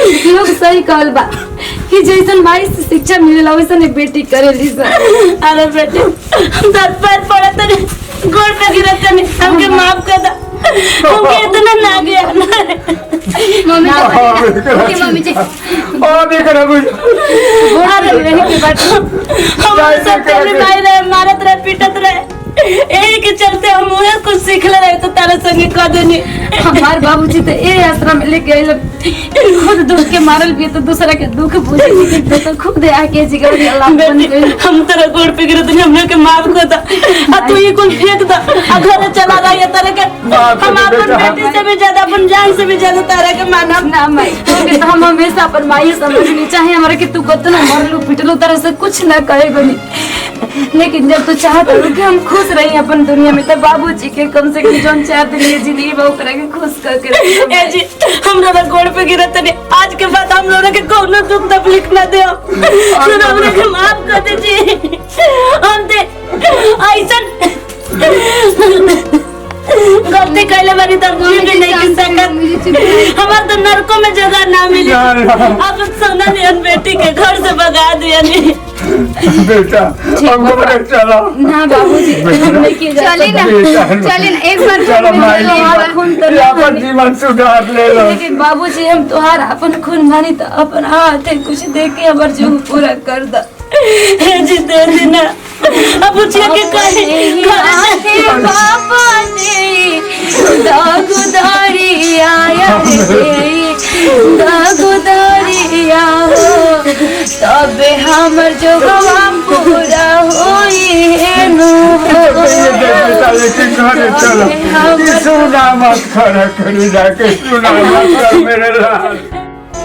लोग सही कहल बा कि जैसन माई से शिक्षा मिलेला वैसन बेटी करेली सर। अरे बेटे हम साथ पैर पड़े तने गोड़ पे गिरे तने हमके माफ कर दा। हमके इतना ना गया मम्मी मम्मी जी देख रहा कुछ अरे रही के बात हम सब तेरे भाई रहे मारत रहे पीटत रहे यही के चलते हम उहे कुछ सीखले रहे तो तारे संगे कह देनी। हमार बाबूजी तो ए आश्रम में लेके आइल खुद दुख के मारल भी तो दूसरा के दुख बुझे तो खुद आके जिगर अल्लाह बन गई। हम तेरे गोड़ पे गिरे तो हमने के माफ कर दा आ तू ये कुल फेंक दा आ घर चला रहा है तेरे के हम अपन बेटी से भी ज्यादा अपन जान से भी ज्यादा तारे के मानब ना माई तो हम हमेशा अपन माई समझनी चाहे हमरा के तू कतना मरलू पिटलू तरह से कुछ ना कहेगो नहीं, लेकिन जब तू चाहत हो कि हम खुश रही अपन दुनिया में तो बाबूजी के कम से कम जोन 4 दिन की जिंदगी बहु करके खुश करके ए जी हम लोग गोड़ पे गिरे तने आज के बाद हम लोग के कोनो दुख तकलीफ ना दे सुन हमरे के माफ कर दीजिए। हम दे ऐसा गलती कैले बारी तो भी नहीं कर सकत हमार तो नरकों में जगह ना मिली। अब सोना नियन बेटी के घर से भगा दिया नहीं बेटा हमको बड़ा चला ना बाबूजी नहीं किया जा चलिए ना एक बार अपन जीवन सुधार ले लो। लेकिन बाबूजी हम तोहार अपन खून मानी तो अपन हाथ कुछ दे के हमार जो पूरा कर दा जी दे देना अब पूछिए के कहे पापा ने दागुदारी आया रे दागुदारी हो तबे हमर जो गवाम पूरा होई है नु सुना मत खड़ा करी जाके सुना मत कर मेरे लाल।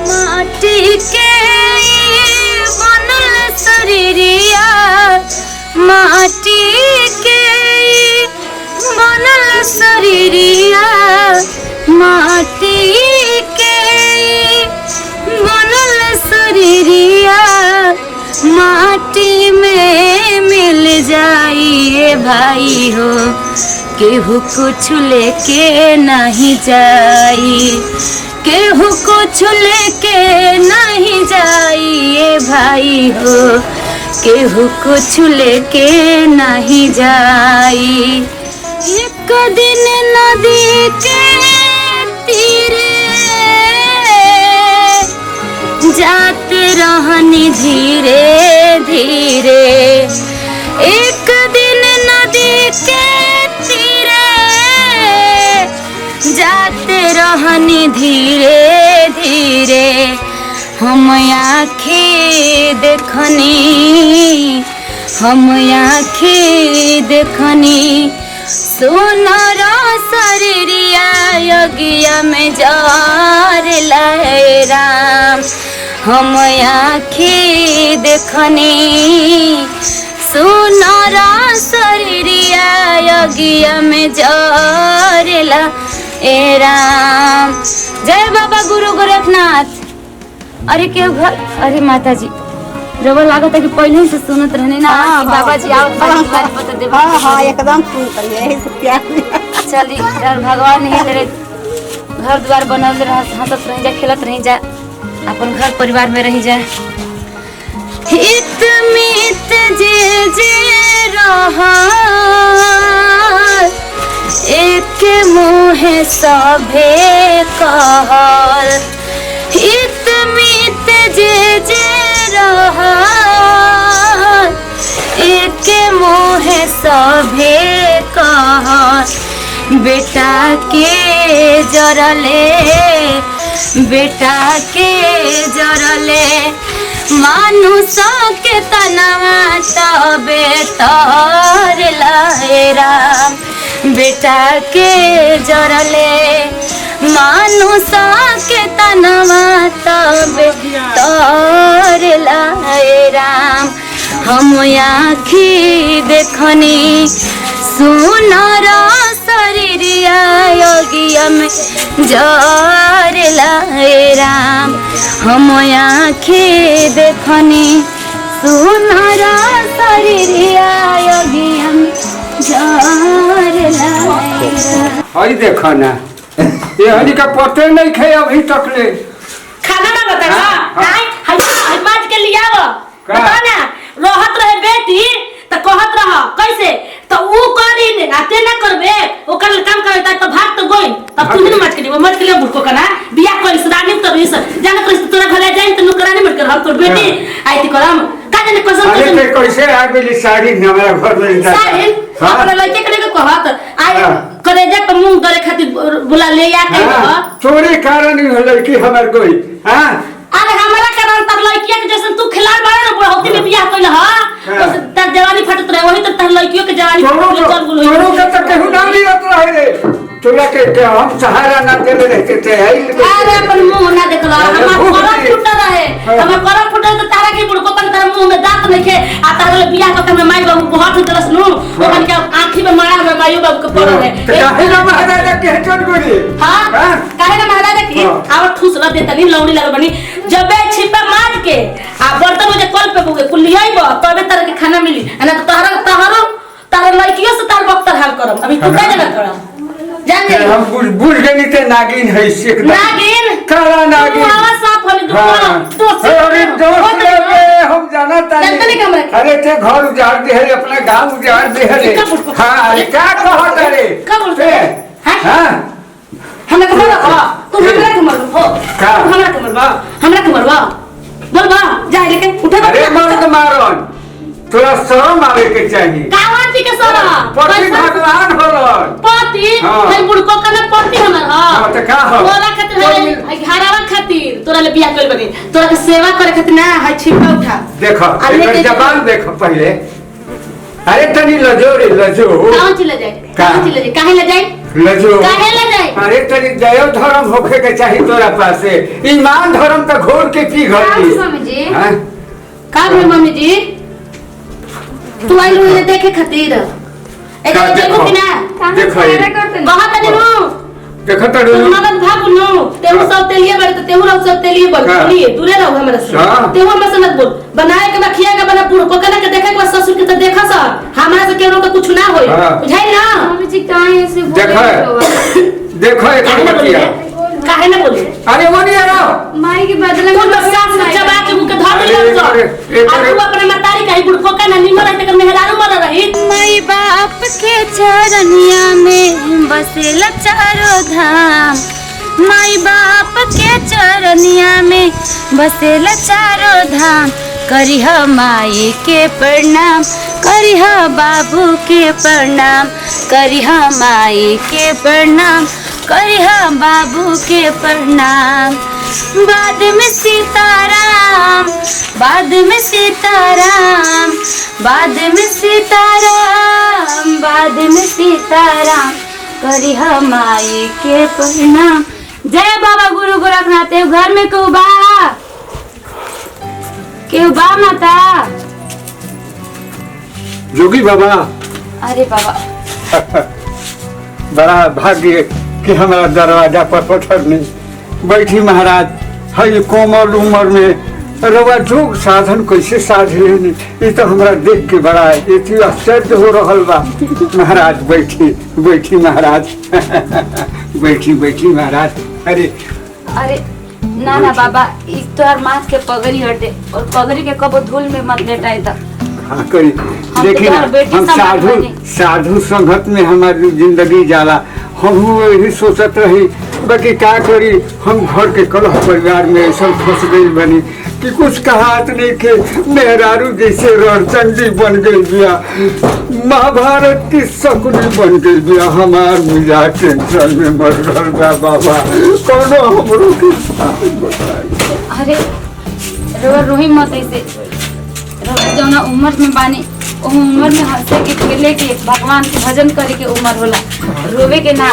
माटी के बनल शरीरिया माटी के बनल शरीरिया माटी के बनल शरीरिया माटी में मिल जाइए भाई हो केहू कुछ लेके नहीं जाई केहू कुछ लेके नहीं जाइए भाई हो केहू कुछ लेके नहीं जाई। एक दिन नदी के तीरे जाते रहनी धीरे धीरे एक दिन नदी के तीरे जाते रहनी धीरे धीरे हम आँखें देखनी हम आँखें देखनी सोनारा शरीरिया यज्ञ में जार लहराम हम आँखें देखनी सोनारा शरीरिया यज्ञ में जार लहराम। जय बाबा गुरु गोरखनाथ। अरे क्यों घर अरे माता जी रवा लागत है कि पहले ही से सुनत रहने ना बाबा जी आओ पता दे। हाँ एकदम सुन करिए यही से प्यार चली यार भगवान ही तेरे घर द्वार बनल रह हंसत रही जा खेलत रही जा अपन घर परिवार में रही जा हित मित जे जे रहा एक मुहे सभे कहल हित मित जे जे रहा एक मोहे सभे कहल बेटा के जरले मानुष के तनवा तबे तर लहरा बेटा के जरले मानुष के तनवा तबे तर लहरा हम आँखी देखनी सुनर शरीरिया यज्ञ में जार लहराम हम आँखी देखनी सुनर शरीरिया यज्ञ में जार लहराम। हई देखो ना ये हनी का पते नहीं खे अभी तक ले खाना मांगत है ना हाँ। हाय हाय माज के लिया वो का? बता ना रहत रहे बेटी त कहत रह कैसे तो ऊ करी ने आते ना करबे ओकर काम करे त भाग तो गोई तब तू नहीं मत के वो मत के लिए बुको कना बियाह कर सदानी तो रिस जाने कर तोरा घरे जाई त नौकरानी मत कर हम तोर बेटी आईती करम का जाने कसम अरे कसम ते कैसे आ गई साड़ी हमारा घर में साहिल अपना लड़के करे के कहत आय हाँ। करेजा पे मुंह करे खातिर बुला ले आ के हाँ, तोरे कारण ही लड़की हमार कोई हां अरे हमारा कारण तब लड़किया के जैसे तू खिलाड़ बाड़े ना बुढ़ौती में बियाह कइल ह हाँ। तो तर जवानी फटत रहे वही तो तर लड़कियों के जवानी चल गुलो तोरो के तो केहू ना लियत रहे रे तोरा के हम सहारा ना देले रहते थे अरे अपन मुंह ना देखला हमार करम फुट रहे हमार करम फुट तो तारा के बुढ़को पर तारा मुंह में दांत नहीं खे आ तारा बियाह करके में माई बाबू बहुत तरस नु ओकन के आंखी में मारा में माई बाबू के पड़ रहे काहे ना महाराजा के चल गोरी हां काहे ना महाराजा की आवर ठूस ल देता नहीं लौड़ी लग बनी जबे छिपा मार के आ बर्तन मुझे कल पे बुगे कुल लियाई बा तबे तरह के खाना मिली ना तो तारा लड़कियों से तार वक्त हाल करम अभी तू क्या जगह करम जान गई हम बुझ गई ते नागिन है सिख नागिन काला नागिन तू आवाज साफ होली तू अरे दोस्त लोगे हम जाना जानते नहीं कमरे तानी अरे ते घर उजाड़ दे है अपना गांव उजाड़ दे है हां अरे क्या कहत रे कब बोलते हां हमरा के मरबा तू हमरा के मरबा हो का? हमरा के मरबा बोल बा जा लेके उठे अरे मर्द मारन थोड़ा शर्म आवे के चाहिए कावन जी के सरा पति भगवान होलन पति हाँ। भाई बुड़को कने पति हमर हां हाँ, तो का हो? तोरा खातिर है घरावा खातिर तोरा ले बियाह कइल बनी तोरा के सेवा करे खातिर ना है छिपा उठा देखो आ लेके एकर जबान देखो पहले अरे तनी लजो रे लजो कहां चले जाए कहां चले जाए काहे ले जाए लजो काहे ले जाए अरे तनी दया धर्म होखे के चाहिए तोरा पास से ईमान धर्म तो घोर के पी गई स्वामी जी हां का भेल मम्मी जी तू आई लो देखे खातिर एक का देखो देखो? कि ना देखो ये। बहुत तनी नु देखो तो तू मदद भाग नु तेहू हाँ। सब तेलिए बड़े तो तेहू रहो सब तेलिए बोल हाँ। बोलिए दूरे रहो हमरा से हाँ। तेहू हमरा से मत बोल बनाए के बखिया के बना पूरा को कने के देखे के ससुर के तो देखा सा हमरा से केनो तो कुछ ना होई हाँ। बुझाई ना स्वामी जी काहे ऐसे देखो देखो एक काहे ना बतिया बोले काहे ना बोले अरे वो नहीं आ रहा माई के बदले तू बस सास से चबा के मुंह के धर अरे, ले अरे, और तू अपने मतारी कहीं बुड़को का ना निमर रहते कर मेहरारू मर रही माई बाप के चरनिया में बसेला चारों धाम माई बाप के चरनिया में बसेला चारों धाम करिह माई के प्रणाम करिह बाबू के प्रणाम करिह माई के प्रणाम करिह बाबू के प्रणाम बाद में सीताराम बाद में सीताराम बाद में सीताराम बाद में सीताराम करिह माई के प्रणाम। जय बाबा गुरु गोरखनाथ देव घर में केहू बा माता जोगी बाबा अरे बाबा बड़ा भाग्य कि हमारा दरवाजा पर पत्थर नहीं बैठी महाराज हई कोमल उम्र में रवा जोग साधन कैसे साध लेनी ये तो हमरा देख के बड़ा इतनी आश्चर्य हो रहल बा महाराज बैठी बैठी महाराज बैठी बैठी महाराज अरे अरे ना ना बाबा इस तोहर माथ के पगड़ी हटे और पगड़ी के कबो धूल में मत लेटाई त हाँ करी देखी ना तुम्हार बेटी हम समाज साधु बनी। साधु संगत में हमारी जिंदगी जाला हम यही सोचत रही बाकी क्या करी हम घर के कलह परिवार में ऐसा फंस गई बनी कि कुछ कहात नहीं के मेहरारू जैसे रणचंडी बन गई बिया महाभारत की शकुनी बन गई बिया हमार मिला टेंशन में मर रहल बा बाबा कोनो हमरो के साथ बताई। अरे रोही मत ऐसे जौना उम्र में बानी वो उम्र में हंसे के खेले के भगवान के भजन करे के उम्र होला रोवे के ना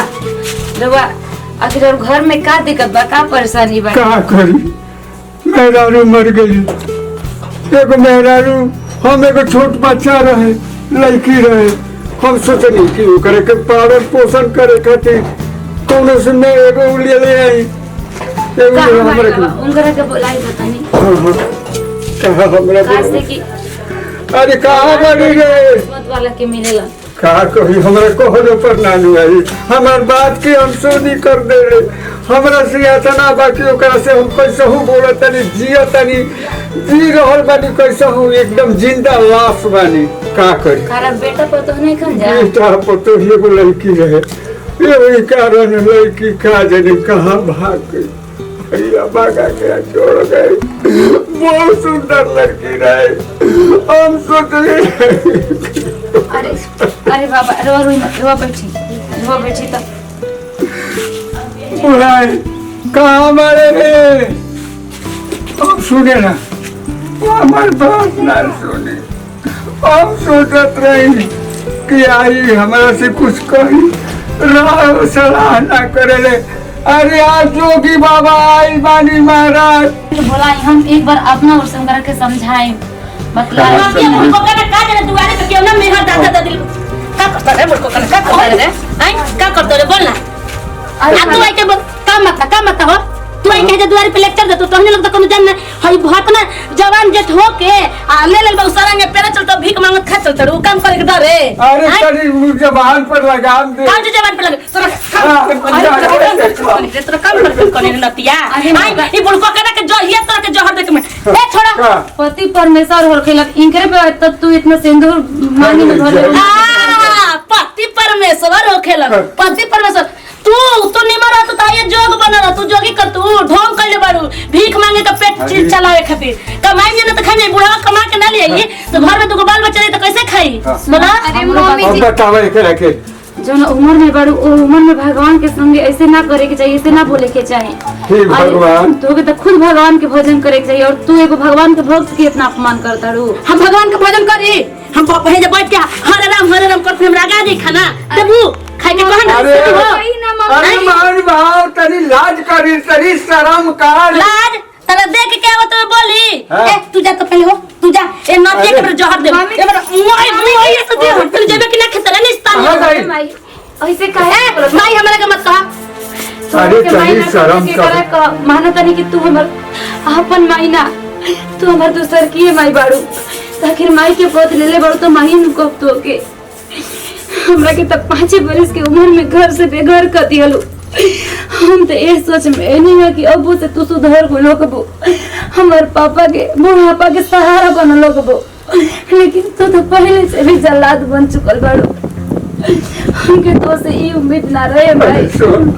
रोवा आखिर घर में का दिक्कत बा का परेशानी बा का करी मेहरारू मर गई एगो मेहरारू हम एगो छोट बच्चा रहे लड़की रहे हम सोचनी कि ओकरे के पालन पोषण करे खातिर कौनो से मैं एगो ले आई एगो का हमरे के उनकरा के बोलाई बतानी कहा हमरा काश से कि अरे कहाँ बनी रे किस्मत वाला के मिलेला का कही हमरा कहलो पर नानू आई हमार बात के हम सुनी कर दे रे हमरा से इतना बाकी ओकरा से हम कैसे हूँ बोला तनी जिया तनी जी रहल बानी कैसे हूँ एकदम जिंदा लाश बानी का करी खारा बेटा पर तो नहीं खन जा बेटा पतो ही एगो लड़की रहे यही कारण लड़की का जाने कहाँ भाग गई भैया भागा गया छोड़ गए बहुत सुंदर लड़की रहे हम सोचे अरे अरे बाबा रो बैठी तो बुलाए कहाँ मारे रे अब सुने ना हमारे बात ना सुने हम सोचत रही कि आई हमारा से कुछ कही राह सलाह ना करे ले अरे आज जोगी बाबा आई बानी महाराज तो बोला हम एक बार अपना और संग के समझाएं मतलब मम्मी मुझको कहना का जाने दुआरे पे क्यों ना मेहर दादा दादी का करता रे मुझको कहना का करता रे आई का करता रे बोल ना आ तू आई के बोल का मत हो तू आई के दुआरे पे लेक्चर दे तो हमने लोग तो कोनो जान ना हई बहुत ना जवान जेठ हो के आ ले ले बहुत सारा पेरा चलता भीख मांगत खा चलता रू काम करे के डरे अरे तेरी जबान पर लगाम दे काज जवान पे लगे तोरा काम करे नतिया आई ई बुढ़को कहना के जो ये तरह के जहर देख में ए छोड़ा पति परमेश्वर हो खेलक इनकरे पे तब तू इतना सिंदूर मांगी में भर ले पति परमेश्वर हो खेलन पति परमेश्वर तू निमर तो ताये जोग बनल तू जोगी कर तू ढोंग कइले बारू भीख मांगे का पेट चलावे खातिर कमाई में न त खाई बुढ़ा कमा के ना ले आई तो घर में दुगो बाल बच्चा रही तो कैसे खाई बोला अरे मम्मी अब जी बतावे के रखे जो उम्र में बड़ू उम्र में भगवान के संगे ऐसे ना करे के चाहिए ऐसे ना बोले के चाहिए हे भगवान तो के तो खुद भगवान के भजन करे के चाहिए और तू एगो भगवान के भक्त के इतना अपमान करता रू हम भगवान का भजन करी हम पहे जे बैठ के हरे राम करते हमरा गा दी खाना देबू खाई के कहना अरे मान भाव तनी लाज करी तनी शर्म कर लाज तने देख के आवत तो बोली हाँ। ए तू जा तो पहले हो तू जा ए नतिया के जहर दे ए मेरा मोई से दे तू जेबे कि ना खेतला निस्तान अरे माई ऐसे काहे माई हमरा के मत कहा अरे तनी शर्म कर मानो तनी कि तू हमर अपन माई ना तू हमर दूसर की है माई बाड़ू आखिर माई के गोद ले ले बाड़ू तो माई नु को तो के हमरा के तब 5 बरस की उम्र में घर से बेघर कर दियलू हम तो ये सोच में नहीं है कि अबू से तू सुधर को लोगबो हमार पापा के बुढ़ापा के सहारा बन लोगबो लेकिन तू तो पहले से भी जल्लाद बन चुकल बाड़ू हमके तो से ई उम्मीद ना रहे भाई सुन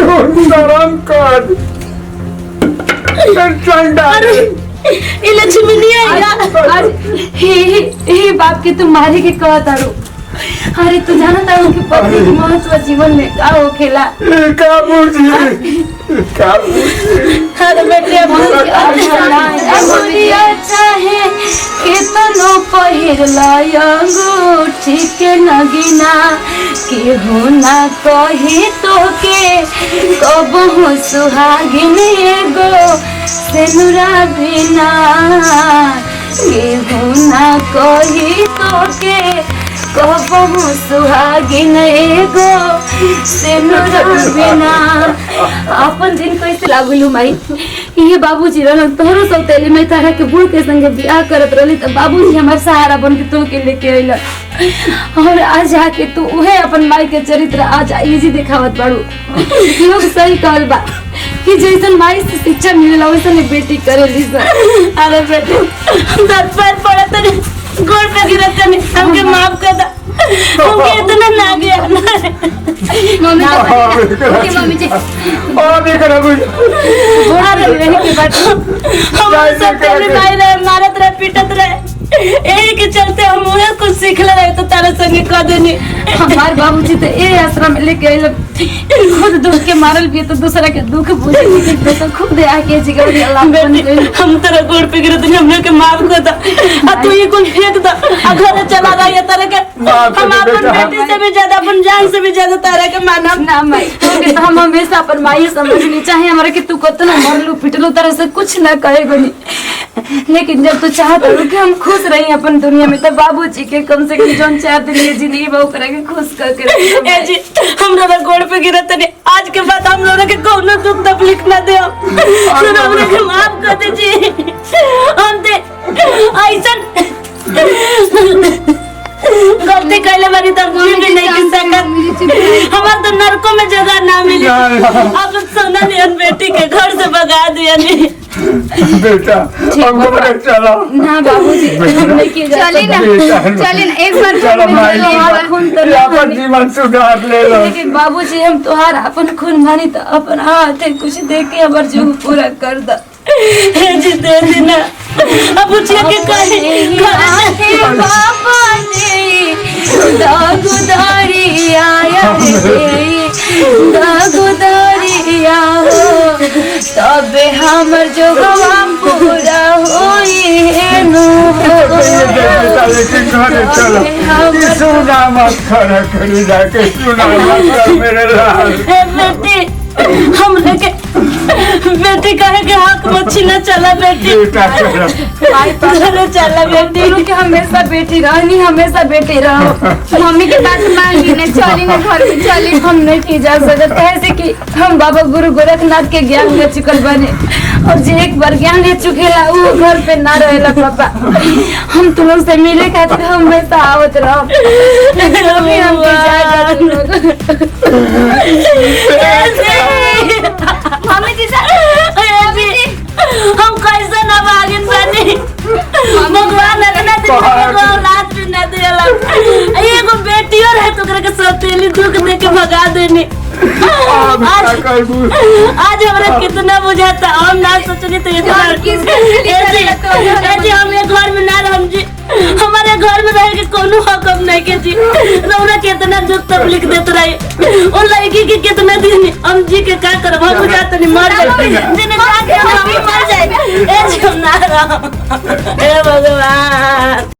शर्म कर चंडा ई लक्ष्मी नहीं आई आज हे बाप के तुम मारे के कहता रो अरे तू जानता हो कि पति के महत्व जीवन में का हो खेला का बुझी अरे बेटे मुझे चाहे कितनो पहिर लायंगूठी के नगीना कि हो ना कही तो के कब हो सुहागिन एगो सेनुरा बिना कि हो ना कही तो के कबहू सुहागिन एगो सेनुरा बिना अपन दिन कैसे लागलू माई ये बाबूजी रहन तोहरो सब तेली में तारा के बूढ़ के संगे बियाह करत रहली त बाबूजी हमार सहारा बन के तो के लेके आइल और आज आके तू उहे अपन माई के चरित्र आज इजी दिखावत बाड़ू लोग सही कहल बा कि जैसन माई से शिक्षा मिलेला वैसन बेटी करेली सर अरे बेटे दस पैर पड़ा तने गोड़ पे गिरत तने हमके माफ कर दा हमके इतना ना गया मम्मी ओके मम्मी जी और देख रहा कुछ अरे रही के बात हम सब तेरे भाई रहे मारत रहे पीटत रहे यही के चलते हम उन्हें कुछ सीखले रहे तो तारे संगे कह देनी हमार बाबूजी तो ए आश्रम में लेके आइल खुद दुख के मारल भी तो दूसरा के दुख बुझे नहीं तो खुद आके जिगर भी अल्लाह बन गइल हम तेरे गोड़ पे गिरत नहीं हमने के माफ कर दा आ तू ये कुल फेंक दा आ घर चला रहा है तारे के हम अपन बेटी से भी ज्यादा अपन जान से भी ज्यादा तारे के मानब ना माई तो हम हमेशा अपन माई समझनी चाहे हमारे कि तू कतना मरलू पिटलू तरह से कुछ ना कहेगो नहीं लेकिन जब तू चाहता हो कि हम खुश रही अपन दुनिया में तो बाबूजी के कम से कम जोन 4 दिन की जिंदगी बहु करके खुश करके ए जी हमरा ना गोड़ पे गिरत नहीं आज के बाद हम लोगों के कोनो दुख तकलीफ ना दे हम लोगों के माफ कर दे जी हम दे ऐसा गलती कहले बारी तब जी भी नहीं की सकत। हमार तो नरकों में जगह ना मिली। अब सोना नियन बेटी के घर से भगा दिया नहीं। बेटा हम घर चला ना बाबूजी हम लेके जा चली ना चली ना एक बार चलो भाई खून तो अपन जीवन सुधार ले लो। लेकिन बाबूजी हम तोहार अपन खून मानी तो अपन हाथ कुछ दे के हमार जो पूरा कर दा। जी दे देना। अब उठिए के कहे बाबा ने दागुदारी आया रे दागुदारी आओ तबे हमर जो गवा पूरा होई है नो। बेटा लेकिन घर चलो सुना मत खड़ा करी जाके सुना मत कर मेरे लाल। बेटी हम लेके बेटी कहे के हक मत छीना चला बेटी। बेटा चलो चलो चला बेटी। दोनों के हमेशा बेटी रहनी हमेशा बेटी रहो। मम्मी के बात मानी ना चली ना घर में चली। हम नहीं की जा सकते कैसे कि हम बाबा गुरु गोरखनाथ के ज्ञान ले चुकल बने और जो एक बार ज्ञान ले चुकेला वो घर पे ना रहेला पापा। हम तुम लोग से मिले खातिर हमेशा आवत रहो। अभी हम के जाएगा तुम लोग। मम्मी जी हम कैसे ना भागिन बनी। भगवान अपना दिन में औलाद भी न देला। एगो बेटियों रहे तो करे के सौतेली दुख दे के भगा देनी। आज हमरा कितना बुझाता हम ना सोचनी तो इतना ऐसे हम एक घर में ना रहम जी। हमारे घर में रह के कोनो हक हम नहीं के जी। रौना कितना दुख तकलीफ देत रही ओ लड़की के कितना दिन हम जी के का करब। हम बुझाता नहीं मर जाए दिन जाके हम मर जाए। ऐसे हम ना रह। हे भगवान।